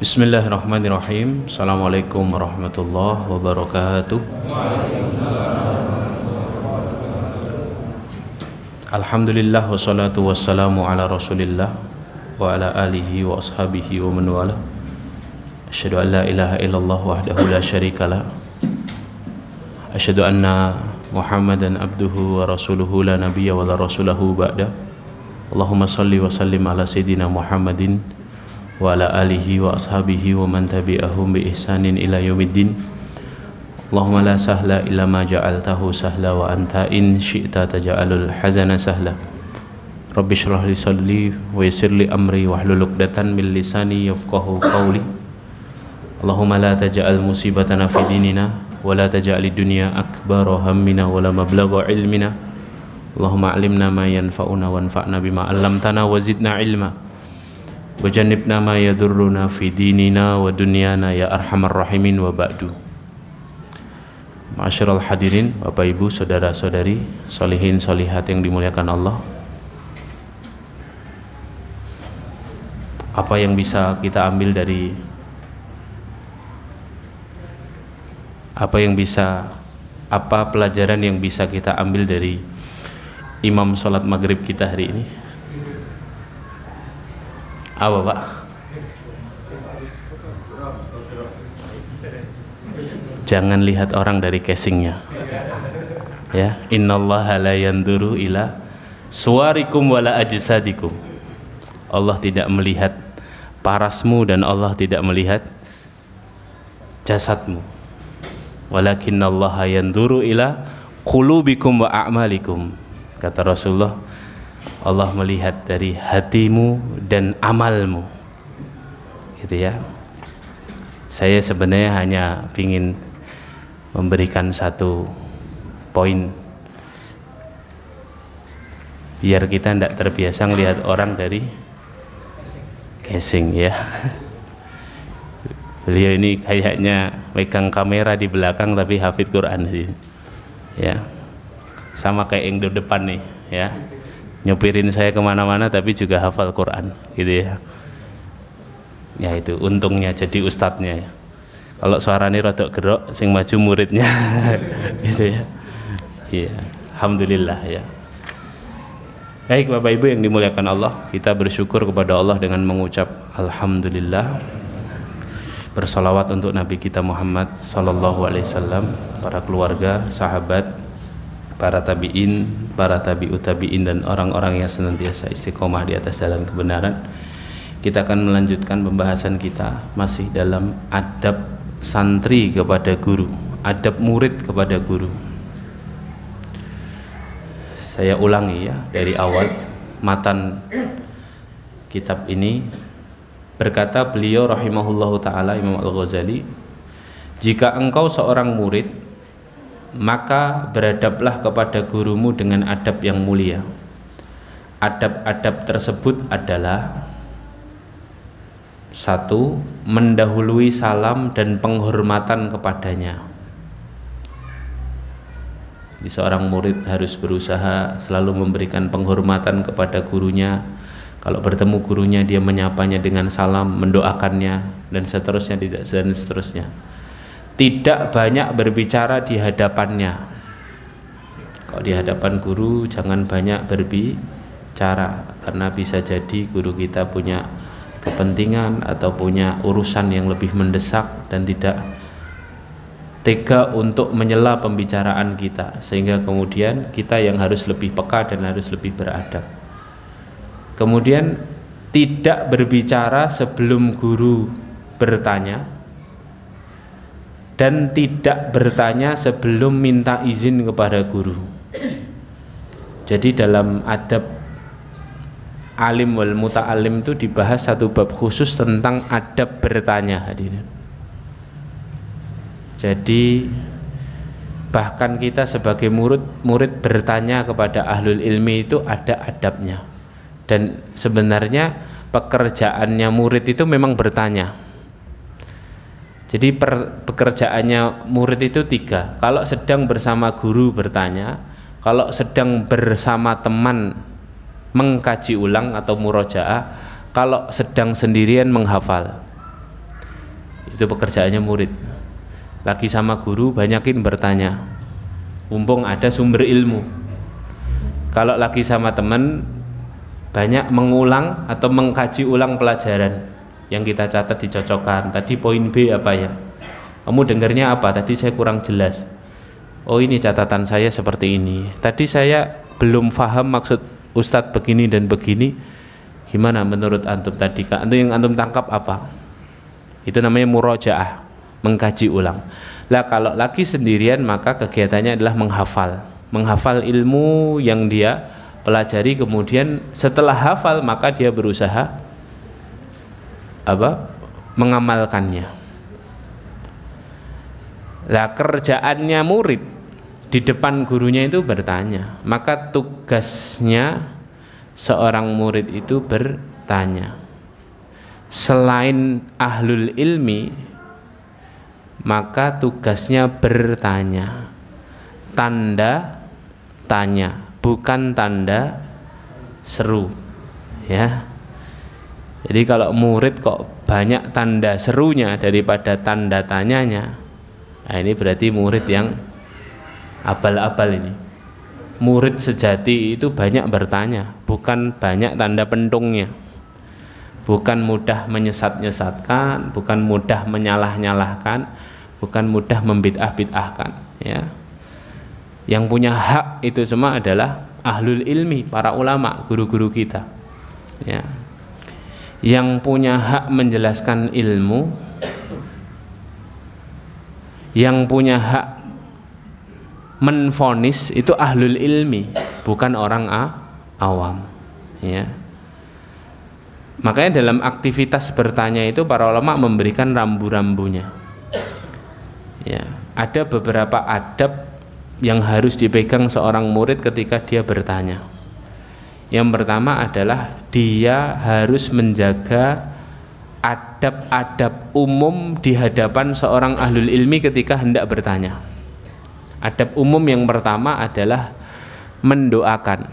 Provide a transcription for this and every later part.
Bismillahirrahmanirrahim. Assalamualaikum warahmatullahi wabarakatuh. Alhamdulillah wassalatu wassalamu ala rasulillah wa ala alihi wa ashabihi wa man wala. Asyhadu an la ilaha illallah wahdahu la syarikalah. Asyhadu anna Muhammadan abduhu wa rasuluhu la nabiyya wa la rasulahu ba'da. Allahumma salli wa sallim ala sayyidina Muhammadin wa ala alihi wa ashabihi wa man tabi'ahum bi ihsanin ila yaumiddin. Allahumma la sahla illa ma ja'altahu sahla wa anta in syi'ta taj'alul hazana sahla. Rabbi shrah li sadri wa yassir li amri wahlul 'uqdatan min lisani yafqahu qawli. Allahumma la taj'al musibatana fi dinina wa la taj'alid dunya akbara hammina wa la mablagha ilmina. Allahumma 'allimna ma yanfa'una wanfa'na bima 'allamtana wa zidna ilma. Wajannibna ma yadurruna fi dinina wa dunyana ya arhamar rahimin wa ba'du. Ma'asyiral hadirin, Bapak Ibu, saudara-saudari, solihin solihat yang dimuliakan Allah. Apa yang bisa kita ambil dari apa pelajaran yang bisa kita ambil dari imam sholat maghrib kita hari ini? Apa Pak? Jangan lihat orang dari casingnya, ya. Innallaha la yanduru ila suwarikum wala ajsadikum. Allah tidak melihat parasmu dan Allah tidak melihat jasadmu. Walakinnallaha yanduru ila qulubikum wa a'malikum. Kata Rasulullah, Allah melihat dari hatimu dan amalmu, gitu ya. Saya sebenarnya hanya ingin memberikan satu poin biar kita tidak terbiasa melihat orang dari casing, ya. Beliau ini kayaknya megang kamera di belakang tapi hafid Quran, ya. Sama kayak yang di depan nih, ya. Nyopirin saya kemana-mana tapi juga hafal Quran, gitu ya. Ya itu untungnya jadi ustadznya, ya. Kalau suaranya rodok gerok sing maju muridnya gitu ya. Ya, alhamdulillah, ya. Baik Bapak Ibu yang dimuliakan Allah, kita bersyukur kepada Allah dengan mengucap alhamdulillah. Bersalawat untuk Nabi kita Muhammad sallallahu alaihi wasallam, para keluarga, sahabat, para tabi'in, para tabi'ut tabi'in, dan orang-orang yang senantiasa istiqomah di atas jalan kebenaran. Kita akan melanjutkan pembahasan kita masih dalam adab santri kepada guru, adab murid kepada guru. Saya ulangi, ya, dari awal matan kitab ini. Berkata beliau rahimahullahu ta'ala, Imam Al-Ghazali, jika engkau seorang murid, maka beradablah kepada gurumu dengan adab yang mulia. Adab-adab tersebut adalah: 1. Mendahului salam dan penghormatan kepadanya. Jadi seorang murid harus berusaha selalu memberikan penghormatan kepada gurunya. Kalau bertemu gurunya, dia menyapanya dengan salam, mendoakannya, dan seterusnya, dan seterusnya. Tidak banyak berbicara di hadapannya. Kalau di hadapan guru jangan banyak berbicara, karena bisa jadi guru kita punya kepentingan atau punya urusan yang lebih mendesak dan tidak tega untuk menyela pembicaraan kita, sehingga kemudian kita yang harus lebih peka dan harus lebih beradab. Kemudian tidak berbicara sebelum guru bertanya, dan tidak bertanya sebelum minta izin kepada guru. Jadi dalam adab alim wal muta'alim itu dibahas satu bab khusus tentang adab bertanya, hadirin. Jadi bahkan kita sebagai murid bertanya kepada ahlul ilmi itu ada adabnya. Dan sebenarnya pekerjaannya murid itu memang bertanya. Jadi pekerjaannya murid itu 3. Kalau sedang bersama guru bertanya, kalau sedang bersama teman mengkaji ulang atau murojaah, kalau sedang sendirian menghafal. Itu pekerjaannya murid. Lagi sama guru, banyakin bertanya, mumpung ada sumber ilmu. Kalau lagi sama teman, banyak mengulang atau mengkaji ulang pelajaran yang kita catat, dicocokkan. Tadi poin B apa ya? Kamu dengarnya apa? Tadi saya kurang jelas. Oh, ini catatan saya seperti ini. Tadi saya belum paham maksud Ustadz begini dan begini. Gimana menurut antum tadi? Antum yang antum tangkap apa? Itu namanya murojaah, mengkaji ulang. Lah kalau lagi sendirian maka kegiatannya adalah menghafal ilmu yang dia pelajari, kemudian setelah hafal maka dia berusaha mengamalkannya. Lah kerjaannya murid di depan gurunya itu bertanya, maka tugasnya seorang murid itu bertanya. Selain ahlul ilmi, maka tugasnya bertanya. Tanda tanya, bukan tanda seru, ya. Jadi kalau murid kok banyak tanda serunya daripada tanda tanyanya, nah ini berarti murid yang abal-abal ini. Murid sejati itu banyak bertanya, bukan banyak tanda pentungnya. Bukan mudah menyesat-nyesatkan, bukan mudah menyalah-nyalahkan, bukan mudah membid'ah-bid'ahkan, ya. Yang punya hak itu semua adalah ahlul ilmi, para ulama, guru-guru kita, ya. Yang punya hak menjelaskan ilmu, yang punya hak menvonis itu ahlul ilmi, bukan orang awam, ya. Makanya dalam aktivitas bertanya itu para ulama memberikan rambu-rambunya, ya. Ada beberapa adab yang harus dipegang seorang murid ketika dia bertanya. Yang pertama adalah dia harus menjaga adab-adab umum di hadapan seorang ahlul ilmi ketika hendak bertanya. Adab umum yang pertama adalah mendoakan.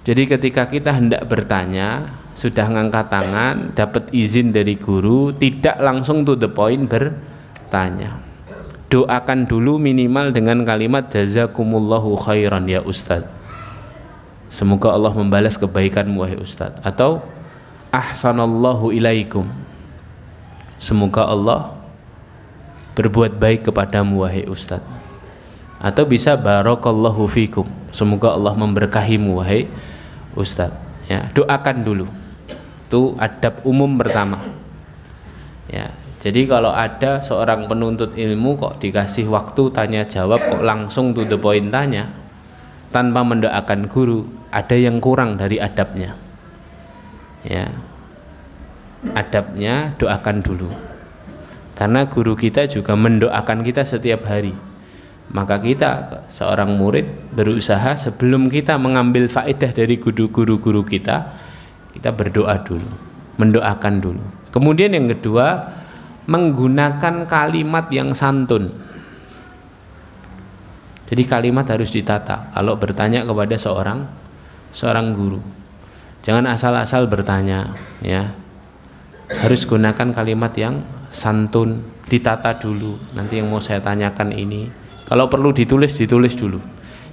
Jadi ketika kita hendak bertanya, sudah ngangkat tangan, dapat izin dari guru, tidak langsung to the point bertanya. Doakan dulu minimal dengan kalimat jazakumullahu khairan ya Ustadz. Semoga Allah membalas kebaikanmu wahai Ustadz. Atau ahsanallahu ilaikum. Semoga Allah berbuat baik kepadamu wahai Ustadz. Atau bisa barakallahu fikum. Semoga Allah memberkahimu wahai Ustadz. Ya, doakan dulu. Itu adab umum pertama, ya. Jadi kalau ada seorang penuntut ilmu kok dikasih waktu tanya jawab kok langsung to the point tanya tanpa mendoakan guru, ada yang kurang dari adabnya, ya. Adabnya doakan dulu, karena guru kita juga mendoakan kita setiap hari. Maka kita seorang murid berusaha sebelum kita mengambil faedah dari guru-guru kita berdoa dulu, mendoakan dulu. Kemudian yang kedua, menggunakan kalimat yang santun. Jadi kalimat harus ditata kalau bertanya kepada seorang guru. Jangan asal-asal bertanya, ya. Harus gunakan kalimat yang santun, ditata dulu. Nanti yang mau saya tanyakan ini, kalau perlu ditulis dulu.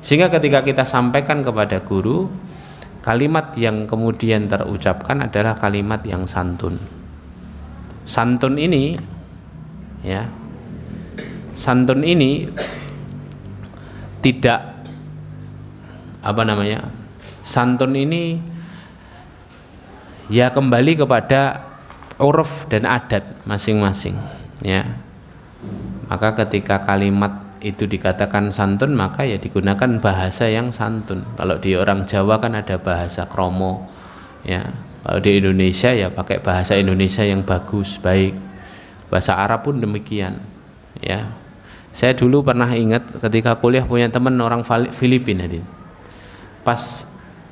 Sehingga ketika kita sampaikan kepada guru, kalimat yang kemudian terucapkan adalah kalimat yang santun. Santun ini, ya, santun ini tidak santun ini ya kembali kepada uruf dan adat masing-masing, ya. Maka ketika kalimat itu dikatakan santun, maka ya digunakan bahasa yang santun. Kalau di orang Jawa kan ada bahasa kromo, ya. Kalau di Indonesia ya pakai bahasa Indonesia yang bagus, baik. Bahasa Arab pun demikian, ya. Saya dulu pernah ingat ketika kuliah punya teman orang Filipina, pas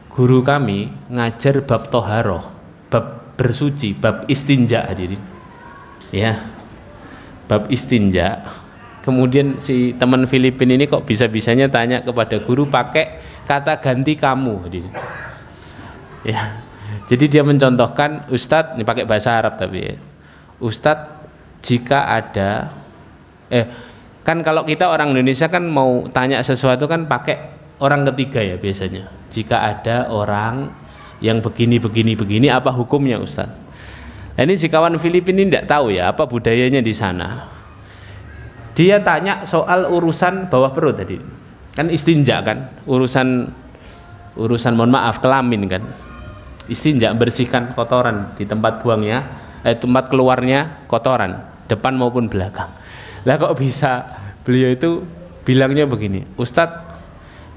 guru kami ngajar bab toharoh, bab bersuci, bab istinja, hadirin, ya, bab istinja. Kemudian si teman Filipina ini kok bisa-bisanya tanya kepada guru pakai kata ganti kamu, hadirin, ya. Jadi dia mencontohkan, Ustadz, ini pakai bahasa Arab tapi ya, Ustadz, jika ada kan kalau kita orang Indonesia kan mau tanya sesuatu kan pakai orang ketiga ya biasanya. Jika ada orang yang begini apa hukumnya Ustaz? Nah, ini si kawan Filipina ini tidak tahu ya apa budayanya di sana. Dia tanya soal urusan bawah perut tadi. Kan istinja kan, urusan mohon maaf kelamin kan. Istinja bersihkan kotoran di tempat buangnya, tempat keluarnya kotoran, depan maupun belakang. Lah kok bisa beliau itu bilangnya begini, Ustadz,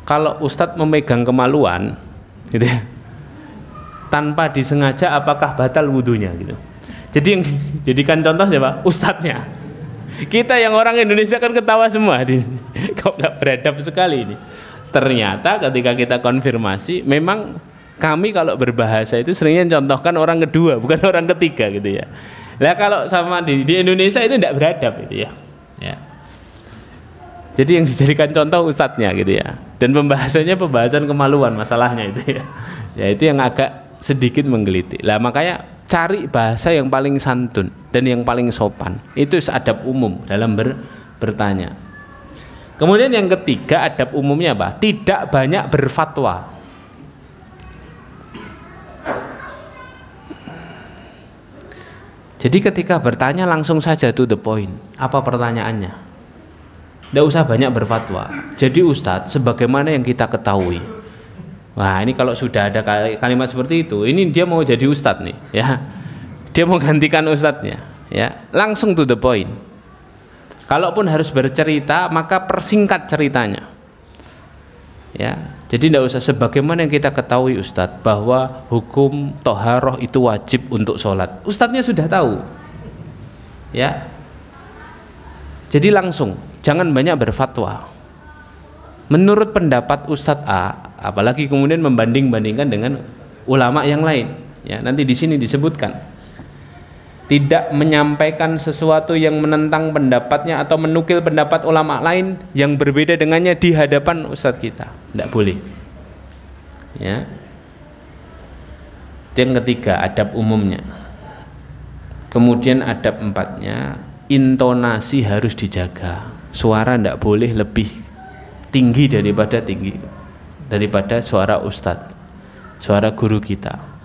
kalau Ustadz memegang kemaluan gitu ya, tanpa disengaja apakah batal wudhunya gitu. Jadi yang jadikan contoh siapa? Ustadznya. Kita yang orang Indonesia kan ketawa semua kok nggak beradab sekali ini. Ternyata ketika kita konfirmasi, memang kami kalau berbahasa itu seringnya contohkan orang kedua, bukan orang ketiga gitu ya. Lah kalau sama di Indonesia itu tidak beradab gitu ya. Ya. Jadi yang dijadikan contoh ustadznya gitu ya. Dan pembahasannya pembahasan kemaluan masalahnya itu ya. Ya itu yang agak sedikit menggelitik. Lah makanya cari bahasa yang paling santun dan yang paling sopan. Itu adab umum dalam bertanya. Kemudian yang ketiga adab umumnya apa? Tidak banyak berfatwa. Jadi ketika bertanya langsung saja to the point. Apa pertanyaannya? Tidak usah banyak berfatwa. Jadi Ustadz, sebagaimana yang kita ketahui. Wah ini kalau sudah ada kalimat seperti itu, ini dia mau jadi Ustadz nih, ya. Dia mau gantikan Ustadznya, ya. Langsung to the point. Kalaupun harus bercerita, maka persingkat ceritanya. Ya. Jadi tidak usah sebagaimana yang kita ketahui Ustadz bahwa hukum toharoh itu wajib untuk sholat. Ustadznya sudah tahu, ya. Jadi langsung, jangan banyak berfatwa. Menurut pendapat Ustadz A, apalagi kemudian membanding-bandingkan dengan ulama yang lain. Ya, nanti di sini disebutkan. Tidak menyampaikan sesuatu yang menentang pendapatnya atau menukil pendapat ulama lain yang berbeda dengannya di hadapan ustadz kita, tidak boleh. Ya. Yang ketiga adab umumnya. Kemudian adab empatnya, intonasi harus dijaga. Suara tidak boleh lebih tinggi daripada suara ustadz, suara guru kita.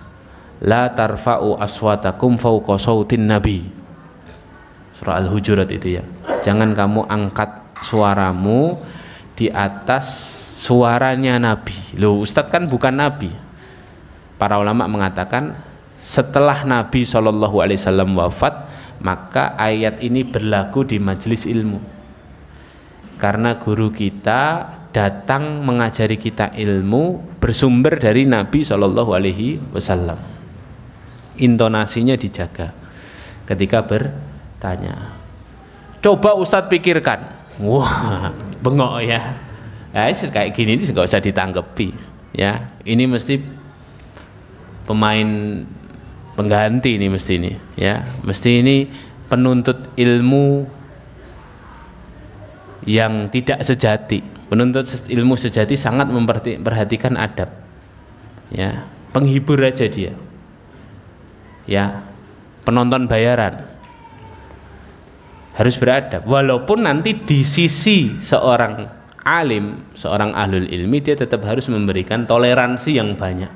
La tarfa'u aswatakum fawqa sautin nabi. Surah Al-Hujurat itu ya. Jangan kamu angkat suaramu di atas suaranya Nabi. Loh, Ustadz kan bukan Nabi. Para ulama mengatakan setelah Nabi SAW wafat, maka ayat ini berlaku di majelis ilmu. Karena guru kita datang mengajari kita ilmu bersumber dari Nabi SAW. Intonasinya dijaga ketika bertanya. Coba Ustadz pikirkan. Wah, bengok ya. Ya kayak gini ini nggak usah ditanggapi. Ya, ini mesti pemain pengganti ini mesti ini. Ya, mesti ini penuntut ilmu yang tidak sejati. Penuntut ilmu sejati sangat memperhatikan adab. Ya, penghibur aja dia. Ya, penonton bayaran harus beradab, walaupun nanti di sisi seorang alim, seorang ahlul ilmi, dia tetap harus memberikan toleransi yang banyak.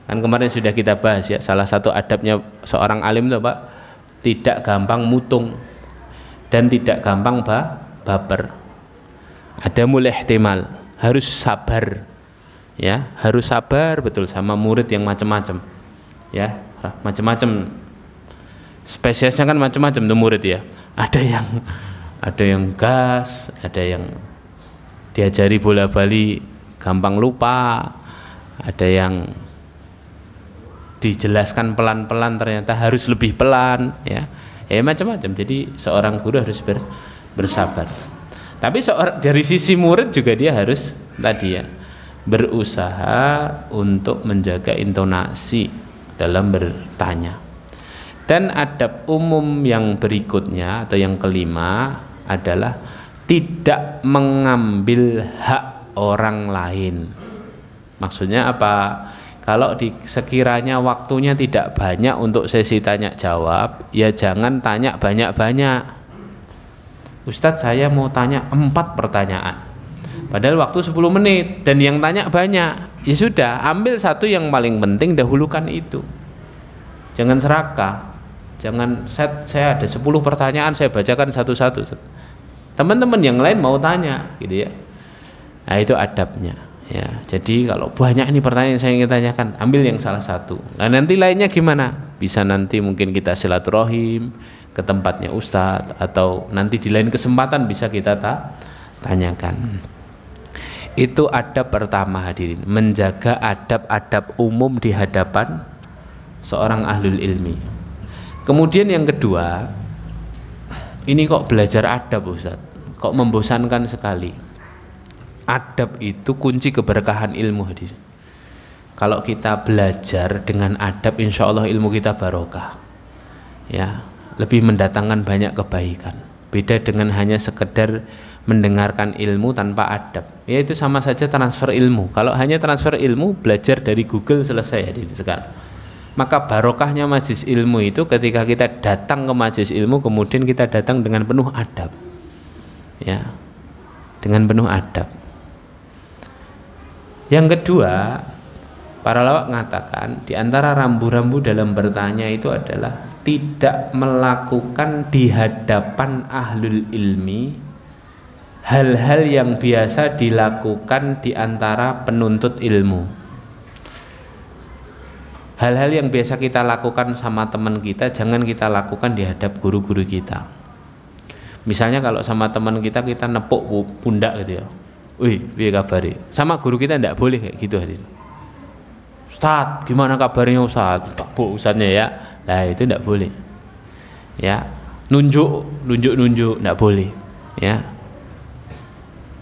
Kan kemarin sudah kita bahas ya, salah satu adabnya seorang alim itu Pak, tidak gampang mutung dan tidak gampang baper. Ada mulai ihtimal, harus sabar, ya, harus sabar betul sama murid yang macam-macam, ya. Macam-macam spesiesnya kan macam-macam tuh murid ya. Ada yang gas, ada yang diajari bola bali gampang lupa, ada yang dijelaskan pelan-pelan ternyata harus lebih pelan, ya. Macam-macam. Jadi seorang guru harus bersabar. Tapi dari sisi murid juga dia harus tadi ya berusaha untuk menjaga intonasi dalam bertanya. Dan adab umum yang berikutnya atau yang kelima adalah tidak mengambil hak orang lain. Maksudnya apa? Kalau sekiranya waktunya tidak banyak untuk sesi tanya jawab, ya jangan tanya banyak-banyak. Ustadz, saya mau tanya 4 pertanyaan, padahal waktu 10 menit dan yang tanya banyak. Ya sudah, ambil satu yang paling penting, dahulukan itu. Jangan serakah. Jangan saya ada 10 pertanyaan, saya bacakan satu-satu. Teman-teman yang lain mau tanya gitu ya. Nah, itu adabnya ya. Jadi kalau banyak ini pertanyaan yang saya ingin tanyakan, ambil yang salah satu. Nah, nanti lainnya gimana? Bisa nanti mungkin kita silaturahim ke tempatnya Ustadz, atau nanti di lain kesempatan bisa kita tanyakan. Itu adab pertama hadirin, menjaga adab-adab umum di hadapan seorang ahlul ilmi. Kemudian yang kedua, ini kok belajar adab Ustadz, kok membosankan sekali. Adab itu kunci keberkahan ilmu hadirin. Kalau kita belajar dengan adab, insya Allah ilmu kita barokah ya, lebih mendatangkan banyak kebaikan. Beda dengan hanya sekedar mendengarkan ilmu tanpa adab, ya itu sama saja transfer ilmu. Kalau hanya transfer ilmu, belajar dari Google selesai hadirin sekarang. Maka barokahnya majelis ilmu itu ketika kita datang ke majelis ilmu, kemudian kita datang dengan penuh adab ya, dengan penuh adab. Yang kedua, para lawak mengatakan di antara rambu-rambu dalam bertanya itu adalah tidak melakukan di hadapan ahlul ilmi hal-hal yang biasa dilakukan di antara penuntut ilmu. Hal-hal yang biasa kita lakukan sama teman kita, jangan kita lakukan di hadap guru-guru kita. Misalnya kalau sama teman kita, kita nepuk pundak gitu ya, wih, piye kabari? Sama guru kita tidak boleh kayak gitu hadirin. Ustadz, gimana kabarnya Ustadz? Tepuk Ustadznya ya. Nah itu tidak boleh ya. Nunjuk, tidak boleh ya.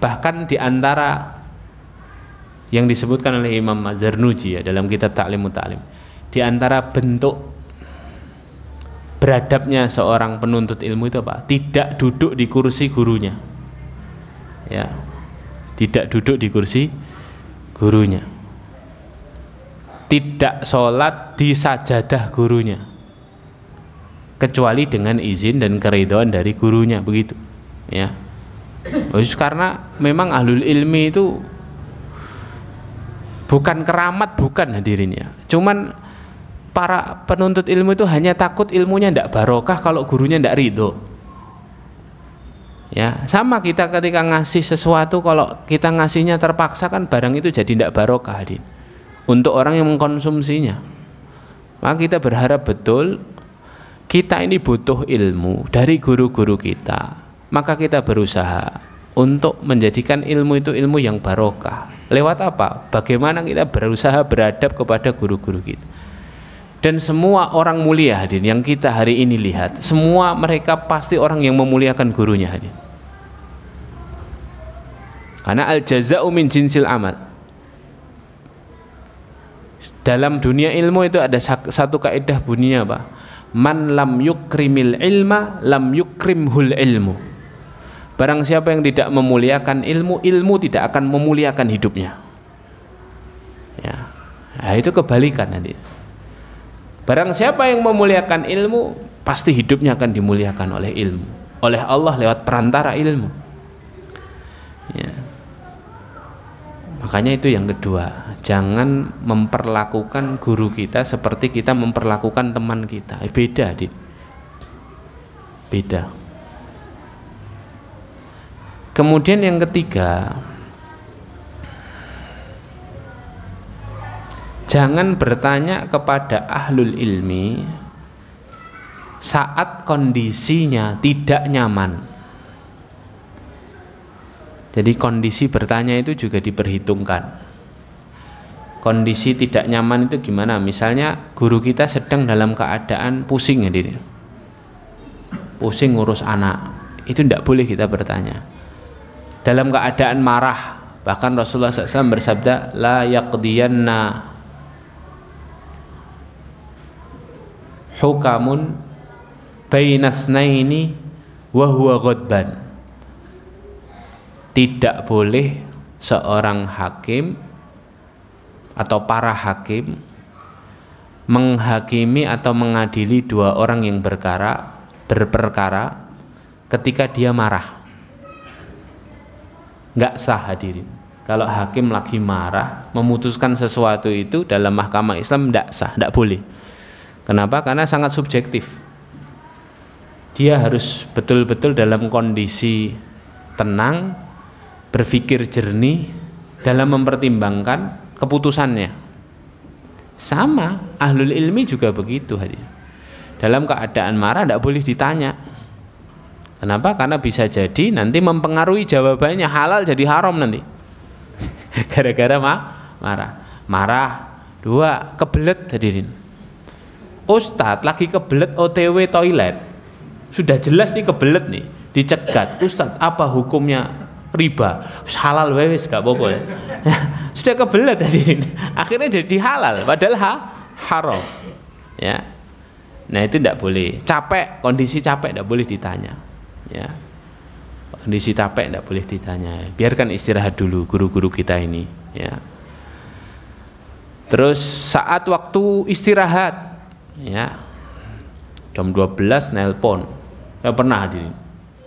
Bahkan di antara yang disebutkan oleh Imam Az-Zarnuji ya, dalam kitab Ta'limut Ta'lim, di antara bentuk beradabnya seorang penuntut ilmu itu apa? Tidak duduk di kursi gurunya ya, tidak duduk di kursi gurunya, tidak sholat di sajadah gurunya kecuali dengan izin dan keridhaan dari gurunya, begitu ya. Karena memang ahlul ilmi itu bukan keramat, bukan hadirin ya. Cuman para penuntut ilmu itu hanya takut ilmunya tidak barokah kalau gurunya tidak ridho ya. Sama kita ketika ngasih sesuatu, kalau kita ngasihnya terpaksa kan barang itu jadi tidak barokah hadirin untuk orang yang mengkonsumsinya. Maka kita berharap betul kita ini butuh ilmu dari guru-guru kita, maka kita berusaha untuk menjadikan ilmu itu ilmu yang barokah. Lewat apa? Bagaimana kita berusaha beradab kepada guru-guru kita. Dan semua orang mulia hadirin yang kita hari ini lihat, semua mereka pasti orang yang memuliakan gurunya hadirin. Karena al-jaza'u min jinsil amal. Dalam dunia ilmu itu ada satu kaidah bunyinya apa? Man lam yukrimil ilma lam yukrimhul ilmu. Barang siapa yang tidak memuliakan ilmu, ilmu tidak akan memuliakan hidupnya ya. Nah, itu kebalikan nanti. Barang siapa yang memuliakan ilmu, pasti hidupnya akan dimuliakan oleh ilmu, oleh Allah lewat perantara ilmu ya. Makanya itu yang kedua, jangan memperlakukan guru kita seperti kita memperlakukan teman kita. Beda, beda. Kemudian yang ketiga, jangan bertanya kepada ahlul ilmi saat kondisinya tidak nyaman. Jadi kondisi bertanya itu juga diperhitungkan. Kondisi tidak nyaman itu gimana? Misalnya guru kita sedang dalam keadaan pusing ya, pusing ngurus anak, itu tidak boleh kita bertanya. Dalam keadaan marah, bahkan Rasulullah SAW bersabda, la yaqdiyanna hukamun bainatsnaini wa huwa ghadban. Tidak boleh seorang hakim atau para hakim menghakimi atau mengadili dua orang yang berperkara ketika dia marah. Nggak sah hadirin. Kalau hakim lagi marah memutuskan sesuatu itu dalam mahkamah Islam nggak sah, nggak boleh. Kenapa? Karena sangat subjektif. Dia harus betul-betul dalam kondisi tenang, berpikir jernih dalam mempertimbangkan keputusannya. Sama, ahlul ilmi juga begitu hadirin. Dalam keadaan marah tidak boleh ditanya. Kenapa? Karena bisa jadi nanti mempengaruhi jawabannya, halal jadi haram nanti. Gara-gara marah. Dua, kebelet hadirin. Ustadz lagi kebelet OTW toilet. Sudah jelas nih kebelet nih, dicegat. Ustadz, apa hukumnya riba? Halal wes gak apa-apa ya. Sudah kebelet hadirin. Akhirnya jadi halal padahal haram. Ya. Nah, itu tidak boleh. Capek, kondisi capek tidak boleh ditanya. Ya. Kondisi capek tidak boleh ditanya. Biarkan istirahat dulu guru-guru kita ini, ya. Terus saat waktu istirahat, ya, jam 12 nelpon. Saya pernah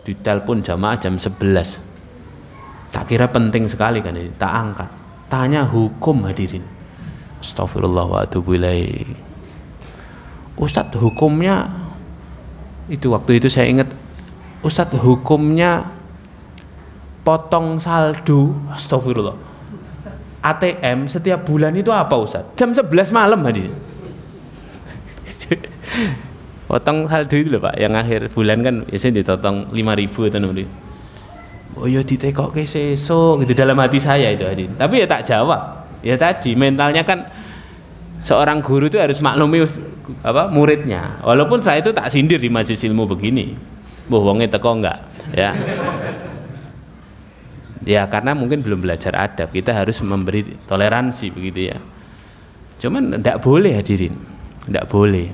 ditelepon jamaah jam 11. Tak kira penting sekali kan ini, tak angkat. Tanya hukum hadirin. Astagfirullah wa atubu ilaih. Ustadz, hukumnya itu waktu itu saya ingat, Ustadz, hukumnya potong saldo. Astagfirullah. ATM setiap bulan itu apa Ustadz? Jam 11 malam hadirin. Potong saldo itu loh Pak, yang akhir bulan kan biasanya ditotong 5.000 itu nanti. Oh ya ditekok ke sesuk gitu dalam hati saya itu hadirin. Tapi ya tak jawab. Ya tadi mentalnya kan seorang guru itu harus maklumi muridnya. Walaupun saya itu tak sindir di majelis ilmu begini. Wonge teko enggak, ya. Ya karena mungkin belum belajar adab, kita harus memberi toleransi begitu ya. Cuman tidak boleh hadirin, tidak boleh.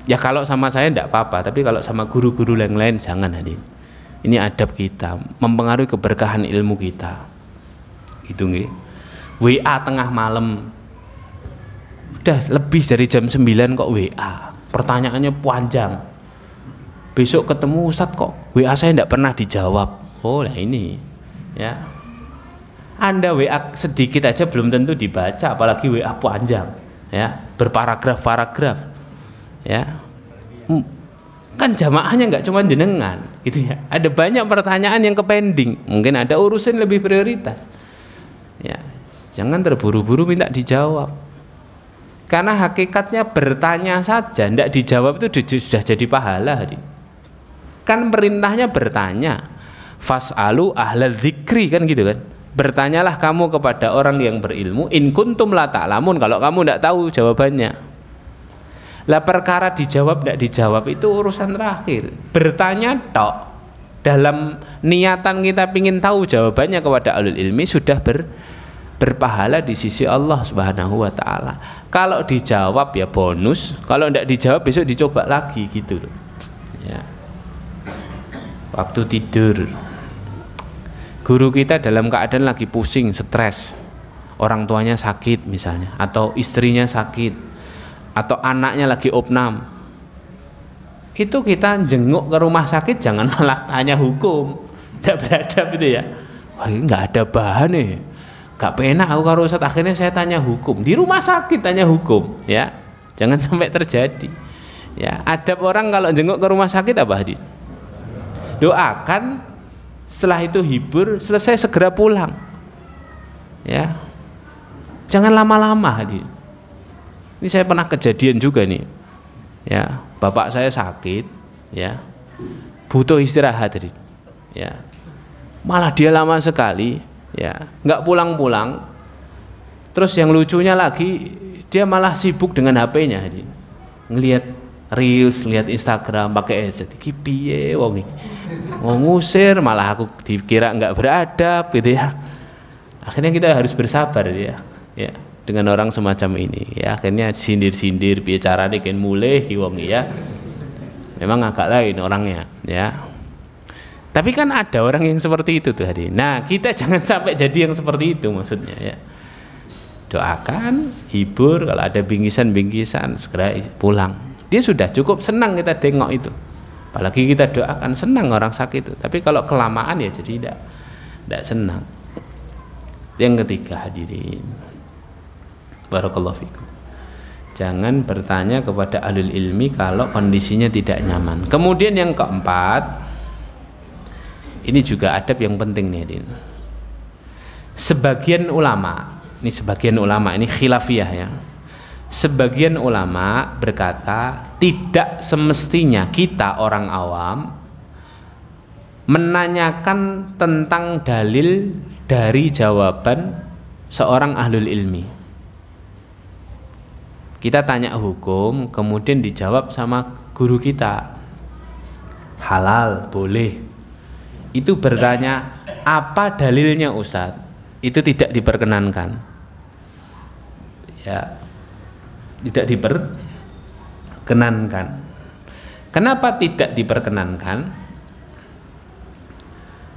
Ya kalau sama saya tidak apa-apa, tapi kalau sama guru-guru yang lain jangan hadirin. Ini adab kita, mempengaruhi keberkahan ilmu kita. Gitu nggih. WA tengah malam. Udah lebih dari jam 9 kok WA. Pertanyaannya panjang. Besok ketemu Ustadz kok WA saya tidak pernah dijawab. Oh lah ini, ya. Anda WA sedikit aja belum tentu dibaca, apalagi WA panjang, ya, berparagraf-paragraf, ya. Kan jamaahnya nggak cuma jenengan, gitu ya. Ada banyak pertanyaan yang kepending, mungkin ada urusan lebih prioritas, ya. Jangan terburu-buru minta dijawab, karena hakikatnya bertanya saja, tidak dijawab itu sudah jadi pahala. Kan perintahnya bertanya, fas'alu ahla dzikri, kan gitu kan. Bertanyalah kamu kepada orang yang berilmu, in kuntum la ta'lamun, kalau kamu tidak tahu jawabannya. Lah perkara dijawab tidak dijawab itu urusan terakhir. Bertanya tok dalam niatan kita ingin tahu jawabannya kepada ahlul ilmi sudah berpahala di sisi Allah Subhanahu wa taala. Kalau dijawab ya bonus, kalau tidak dijawab besok dicoba lagi gitu loh. Ya. Waktu tidur, guru kita dalam keadaan lagi pusing, stres, orang tuanya sakit misalnya, atau istrinya sakit, atau anaknya lagi opnam, itu kita jenguk ke rumah sakit jangan malah tanya hukum, tidak beradab itu ya. Wah ini nggak ada bahan nih, nggak penak aku karo Ustadz, akhirnya saya tanya hukum di rumah sakit, tanya hukum, ya jangan sampai terjadi. Ya adab orang kalau jenguk ke rumah sakit apa hadir? Doakan, setelah itu hibur, selesai segera pulang, ya jangan lama-lama hadir. Ini saya pernah kejadian juga nih, ya bapak saya sakit, ya butuh istirahat hadir, ya malah dia lama sekali, ya nggak pulang-pulang. Terus yang lucunya lagi dia malah sibuk dengan HP-nya hadir, ngelihat reels, lihat Instagram pakai headset. Iki piye wong iki? Ngusir malah aku dikira nggak beradab gitu ya. Akhirnya kita harus bersabar ya dengan orang semacam ini. Ya akhirnya sindir-sindir bicara nih kan mulai wong ya. Memang agak lain orangnya ya. Tapi kan ada orang yang seperti itu tuh hari. Nah, kita jangan sampai jadi yang seperti itu maksudnya ya. doakan, hibur, kalau ada bingkisan-bingkisan segera pulang. Dia sudah cukup senang kita tengok itu. Apalagi kita doakan, senang orang sakit itu. Tapi kalau kelamaan ya jadi tidak senang. Yang ketiga hadirin, barakallahu fikum, jangan bertanya kepada ahlul ilmi kalau kondisinya tidak nyaman. Kemudian yang keempat, ini juga adab yang penting nih hadirin. Sebagian ulama, ini khilafiyah ya. Sebagian ulama berkata tidak semestinya kita orang awam menanyakan tentang dalil dari jawaban seorang ahlul ilmi. Kita tanya hukum, kemudian dijawab sama guru kita, halal, boleh. Itu bertanya, apa dalilnya Ustadz? Itu tidak diperkenankan. Ya, tidak diperkenankan. Kenapa tidak diperkenankan?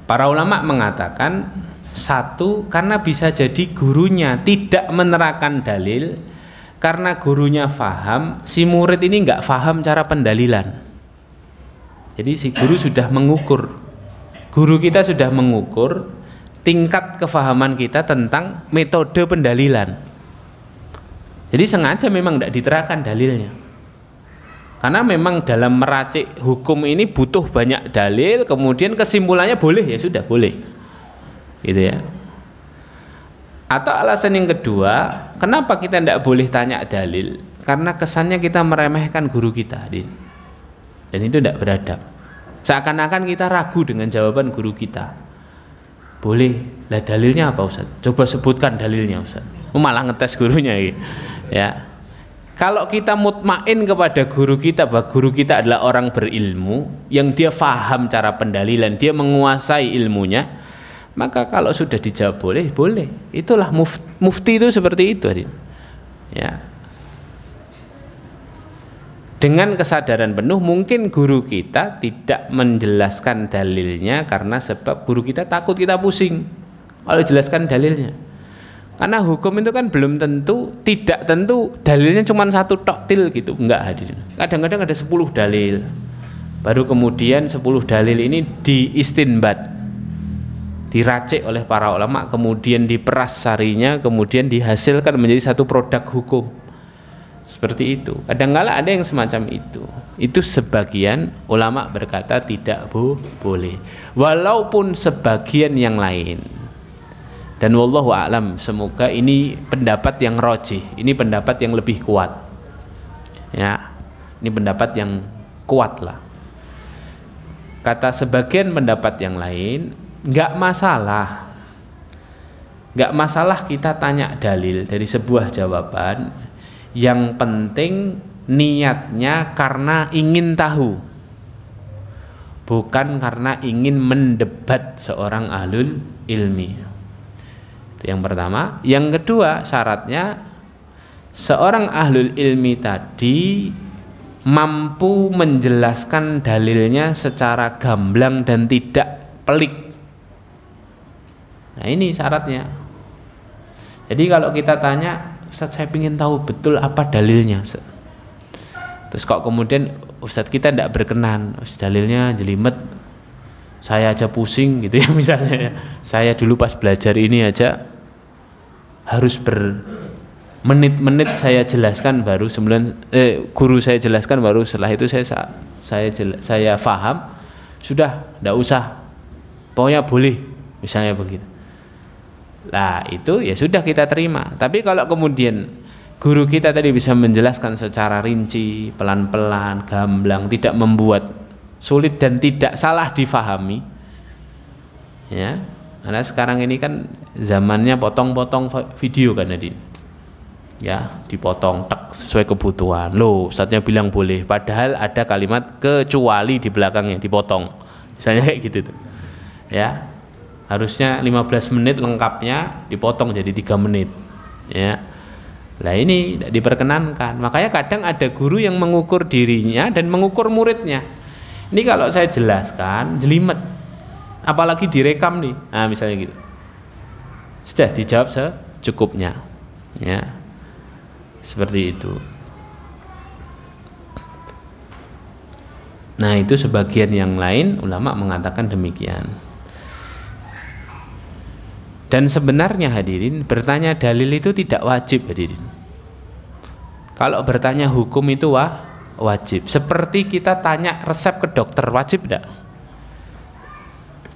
Para ulama mengatakan, satu, karena bisa jadi gurunya tidak menerangkan dalil karena gurunya faham, si murid ini nggak faham cara pendalilan. Jadi si guru sudah mengukur, guru kita sudah mengukur tingkat kefahaman kita tentang metode pendalilan. Jadi sengaja memang tidak diterangkan dalilnya. Karena memang dalam meracik hukum ini butuh banyak dalil, kemudian kesimpulannya boleh, ya sudah boleh. Gitu ya. Atau alasan yang kedua, kenapa kita tidak boleh tanya dalil? Karena kesannya kita meremehkan guru kita, dan itu tidak beradab. Seakan-akan kita ragu dengan jawaban guru kita. Boleh, lah dalilnya apa Ustaz? Coba sebutkan dalilnya Ustaz. Malah ngetes gurunya gitu. Ya. Kalau kita mutmain kepada guru kita bahwa guru kita adalah orang berilmu yang dia faham cara pendalilan, dia menguasai ilmunya, maka kalau sudah dijawab boleh, boleh. Itulah mufti itu seperti itu. Ya. Dengan kesadaran penuh, mungkin guru kita tidak menjelaskan dalilnya karena sebab guru kita takut kita pusing kalau jelaskan dalilnya. Karena hukum itu kan belum tentu, tidak tentu dalilnya cuma satu tok til gitu, enggak hadirin. Kadang-kadang ada 10 dalil. Baru kemudian 10 dalil ini diistinbat, diracik oleh para ulama, kemudian diperas sarinya, kemudian dihasilkan menjadi satu produk hukum. Seperti itu. Kadang-kala ada yang semacam itu. Itu sebagian ulama berkata tidak boleh. Walaupun sebagian yang lain. Dan wallahu a'lam, semoga ini pendapat yang rajih, ini pendapat yang lebih kuat. Ya. Ini pendapat yang kuat lah. Kata sebagian pendapat yang lain, enggak masalah. Enggak masalah kita tanya dalil dari sebuah jawaban. Yang penting niatnya karena ingin tahu, bukan karena ingin mendebat seorang ahlul ilmi. Itu yang pertama. Yang kedua, syaratnya seorang ahlul ilmi tadi mampu menjelaskan dalilnya secara gamblang dan tidak pelik. Nah, ini syaratnya. Jadi kalau kita tanya, Ustaz, saya ingin tahu betul apa dalilnya, Ustaz. Terus kok kemudian Ustaz kita tidak berkenan, dalilnya jelimet, saya aja pusing gitu ya misalnya. Saya dulu pas belajar ini aja harus bermenit-menit saya jelaskan baru guru saya jelaskan baru setelah itu saya paham, sudah tidak usah, pokoknya boleh, misalnya begitu. Nah itu ya sudah kita terima. Tapi kalau kemudian guru kita tadi bisa menjelaskan secara rinci, pelan-pelan, gamblang, tidak membuat sulit dan tidak salah difahami, ya, karena sekarang ini kan zamannya potong-potong video kan, ya, dipotong tak sesuai kebutuhan. Loh, Ustadznya bilang boleh, padahal ada kalimat kecuali di belakangnya dipotong, misalnya kayak gitu tuh, ya. Harusnya 15 menit lengkapnya dipotong jadi 3 menit, ya. Nah ini tidak diperkenankan. Makanya kadang ada guru yang mengukur dirinya dan mengukur muridnya. Ini kalau saya jelaskan jelimet, apalagi direkam nih, nah misalnya gitu. Sudah dijawab secukupnya. Ya, seperti itu. Nah, itu sebagian yang lain ulama mengatakan demikian. Dan sebenarnya hadirin, bertanya dalil itu tidak wajib hadirin. Kalau bertanya hukum itu wajib. Seperti kita tanya resep ke dokter, wajib tidak?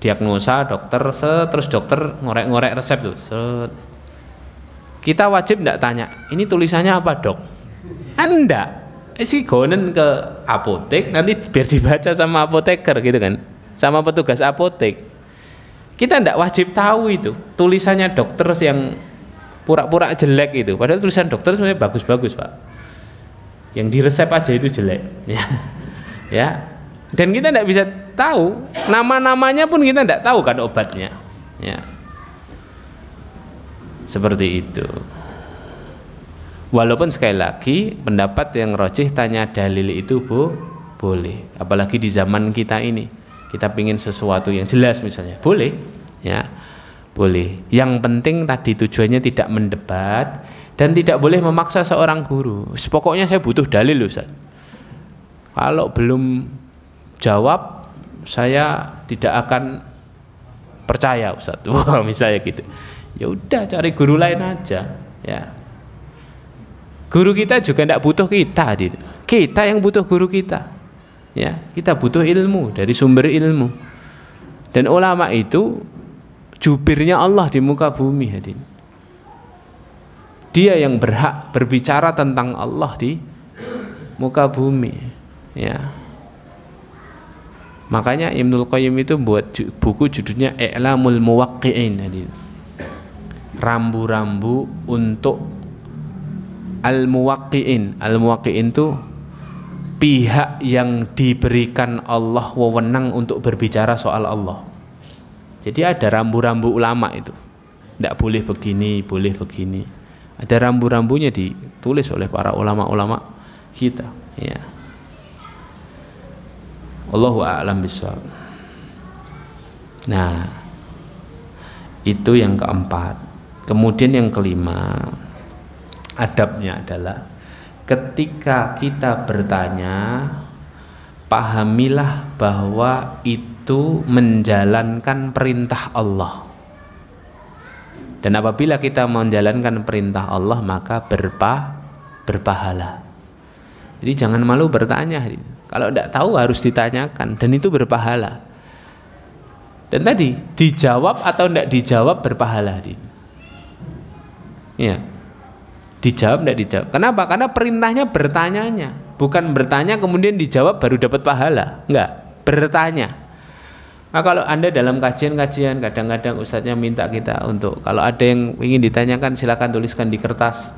Diagnosa dokter, terus dokter ngorek-ngorek resep tuh. Kita wajib tidak tanya, ini tulisannya apa dok? Enggak. Si gonen ke apotek, nanti biar dibaca sama apoteker gitu kan, sama petugas apotek. Kita tidak wajib tahu itu tulisannya dokter yang pura-pura jelek itu, padahal tulisan dokter sebenarnya bagus-bagus pak. Yang di resep aja itu jelek, ya. Dan kita tidak bisa tahu nama-namanya pun kita tidak tahu kan obatnya, ya. Seperti itu. Walaupun sekali lagi pendapat yang rajih tanya dalil itu boleh, apalagi di zaman kita ini, kita pingin sesuatu yang jelas misalnya, boleh, ya, boleh. Yang penting tadi tujuannya tidak mendebat dan tidak boleh memaksa seorang guru. Pokoknya saya butuh dalil Ustaz. Kalau belum jawab saya tidak akan percaya Ustaz. Wah, misalnya gitu. Ya udah cari guru lain aja, ya. Guru kita juga tidak butuh kita, kita yang butuh guru kita, ya. Kita butuh ilmu dari sumber ilmu, dan ulama itu jubirnya Allah di muka bumi, hadirin. Dia yang berhak berbicara tentang Allah di muka bumi, ya. Makanya Ibnul Qayyim itu buat buku judulnya I'lamul Muwaqqi'in, hadirin. Rambu-rambu untuk Al-Muwaqqi'in. Al-Muwaqqi'in itu pihak yang diberikan Allah wewenang untuk berbicara soal Allah. Jadi ada rambu-rambu ulama itu. Tidak boleh begini, boleh begini. Ada rambu-rambunya ditulis oleh para ulama-ulama kita, ya. Allahu a'lam bishawab. Nah, itu yang keempat. Kemudian yang kelima, adabnya adalah ketika kita bertanya, pahamilah bahwa itu menjalankan perintah Allah. Dan apabila kita menjalankan perintah Allah, maka berpahala. Jadi jangan malu bertanya. Kalau tidak tahu harus ditanyakan, dan itu berpahala. Dan tadi dijawab atau tidak dijawab berpahala. Ya. Dijawab tidak dijawab. Kenapa? Karena perintahnya bertanyanya, bukan bertanya kemudian dijawab baru dapat pahala. Enggak, bertanya. Nah, kalau Anda dalam kajian-kajian kadang-kadang ustadznya minta kita untuk kalau ada yang ingin ditanyakan silakan tuliskan di kertas.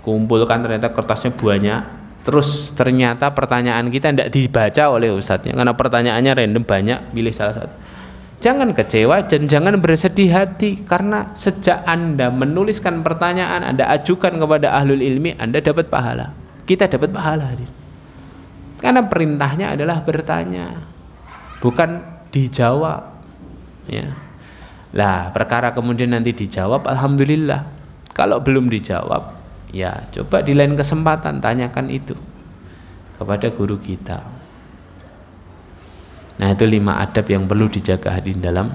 Kumpulkan, ternyata kertasnya banyak. Terus ternyata pertanyaan kita tidak dibaca oleh ustadznya karena pertanyaannya random banyak, pilih salah satu. Jangan kecewa dan jangan bersedih hati, karena sejak Anda menuliskan pertanyaan, Anda ajukan kepada ahlul ilmi, Anda dapat pahala. Kita dapat pahala. Karena perintahnya adalah bertanya, bukan dijawab. Ya. Lah, perkara kemudian nanti dijawab, alhamdulillah. Kalau belum dijawab, ya coba di lain kesempatan tanyakan itu kepada guru kita. Nah, itu 5 adab yang perlu dijaga di dalam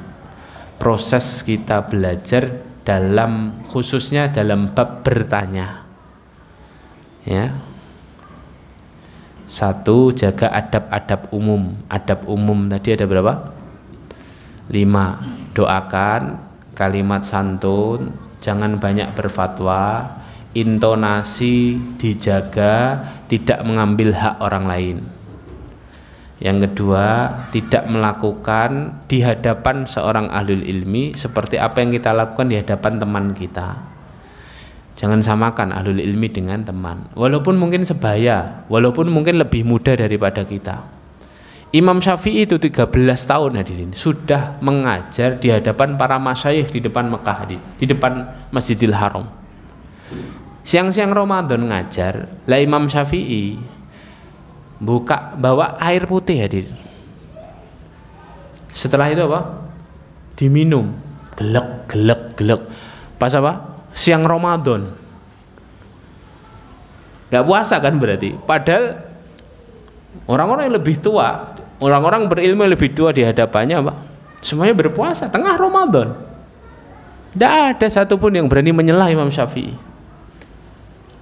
proses kita belajar, dalam khususnya dalam bab bertanya. Ya. 1, jaga adab-adab umum. Adab umum tadi ada berapa? 5. Doakan, kalimat santun, jangan banyak berfatwa, intonasi dijaga, tidak mengambil hak orang lain. Yang kedua, tidak melakukan di hadapan seorang ahlul ilmi seperti apa yang kita lakukan di hadapan teman kita. Jangan samakan ahlul ilmi dengan teman, walaupun mungkin sebaya, walaupun mungkin lebih muda daripada kita. Imam Syafi'i itu 13 tahun hadirin sudah mengajar di hadapan para masyayikh di depan Mekah, di depan Masjidil Haram. Siang-siang Ramadan ngajar, lah Imam Syafi'i bawa air putih hadir. Setelah itu apa? Diminum, gelek. Pas apa? siang Ramadan. Nggak puasa kan berarti. Padahal orang-orang yang lebih tua, orang-orang berilmu yang lebih tua di hadapannya, Pak, semuanya berpuasa tengah Ramadan. Tidak ada satupun yang berani menyela Imam Syafi'i.